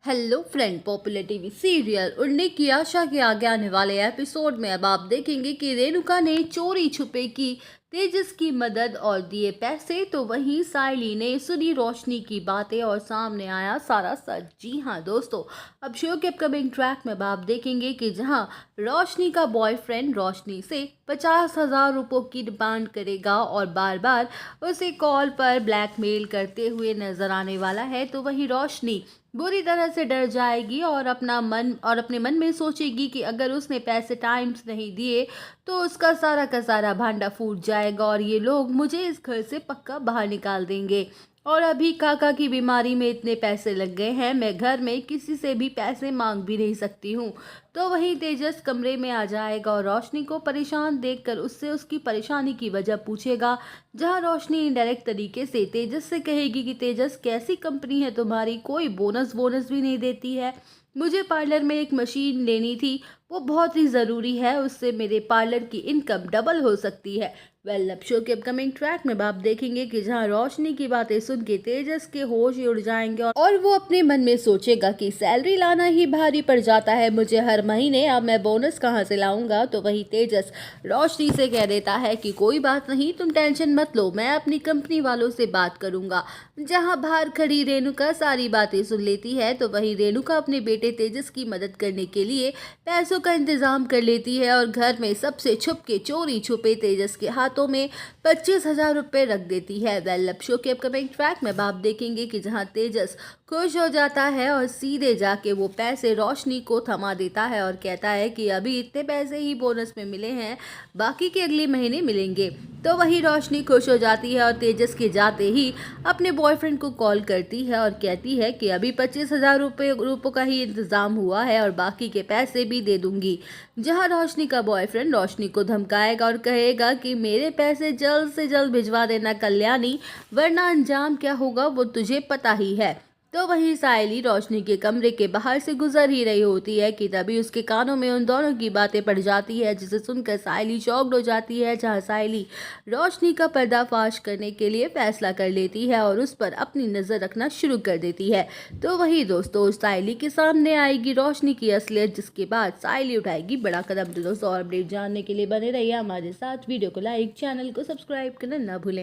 Hello friend, popular TV serial उड़ने की आशा के आगे आने वाले एपिसोड में अब आप देखेंगे कि रेणुका ने चोरी छुपे की तेजस की मदद और दिए पैसे, तो वहीं सायली ने सुनी रोशनी की बातें और सामने आया सारा सच। जी हाँ दोस्तों, अब शो के अपकमिंग ट्रैक में अब आप देखेंगे कि जहां रोशनी का बॉयफ्रेंड रोशनी से 50,000 रुपयों की डिमांड करेगा और बार बार उसे कॉल पर ब्लैकमेल करते हुए नजर आने वाला है, तो वहीं रोशनी बुरी तरह से डर जाएगी और अपने मन में सोचेगी कि अगर उसने पैसे टाइम से नहीं दिए तो उसका सारा का सारा भांडा फूट जाएगा और ये लोग मुझे इस घर से पक्का बाहर निकाल देंगे। और अभी काका की बीमारी में इतने पैसे लग गए हैं, मैं घर में किसी से भी पैसे मांग भी नहीं सकती हूँ। तो वहीं तेजस कमरे में आ जाएगा और रोशनी को परेशान देखकर उससे उसकी परेशानी की वजह पूछेगा, जहां रोशनी इनडायरेक्ट तरीके से तेजस से कहेगी कि तेजस, कैसी कंपनी है तुम्हारी, कोई बोनस बोनस भी नहीं देती है। मुझे पार्लर में एक मशीन लेनी थी, वो बहुत ही ज़रूरी है, उससे मेरे पार्लर की इनकम डबल हो सकती है। अब शो के अपकमिंग ट्रैक में आप देखेंगे कि जहां रोशनी की बातें सुन के तेजस के होश ही उड़ जाएंगे और वो अपने मन में सोचेगा कि सैलरी लाना ही भारी पड़ जाता है मुझे हर महीने, अब मैं बोनस कहाँ से लाऊंगा। तो वही तेजस रोशनी से कह देता है कि कोई बात नहीं, तुम टेंशन मत लो, मैं अपनी कंपनी वालों से बात करूंगा। जहां बाहर खड़ी रेणुका सारी बातें सुन लेती है, तो वही रेणुका अपने बेटे तेजस की मदद करने के लिए पैसों का इंतजाम कर लेती है और घर में सबसे छुप के चोरी छुपे तेजस के हाथों में 25,000 रुपये रख देती है। अब शो के अपकमिंग ट्रैक में आप देखेंगे कि जहां तेजस खुश हो जाता है और सीधे जाके वो पैसे रोशनी को थमा देता है और कहता है कि अभी इतने पैसे ही बोनस में मिले हैं, बाकी के अगले महीने मिलेंगे। तो वही रोशनी खुश हो जाती है और तेजस के जाते ही अपने बॉयफ्रेंड को कॉल करती है और कहती है कि अभी 25,000 रुपयों का ही इंतज़ाम हुआ है और बाकी के पैसे भी दे दूंगी। जहां रोशनी का बॉयफ्रेंड रोशनी को धमकाएगा और कहेगा कि मेरे पैसे जल्द से जल्द भिजवा देना कल्याणी, वरना अंजाम क्या होगा वो तुझे पता ही है। तो वहीं सायली रोशनी के कमरे के बाहर से गुजर ही रही होती है कि तभी उसके कानों में उन दोनों की बातें पड़ जाती है, जिसे सुनकर सायली शॉक्ड हो जाती है। जहां सायली रोशनी का पर्दाफाश करने के लिए फैसला कर लेती है और उस पर अपनी नज़र रखना शुरू कर देती है। तो वही दोस्तों, सायली के सामने आएगी रोशनी की असलियत, जिसके बाद सायली उठाएगी बड़ा कदम। तो दोस्तों, और अपडेट जानने के लिए बने रहिए हमारे साथ, वीडियो को लाइक, चैनल को सब्सक्राइब करना ना भूलें।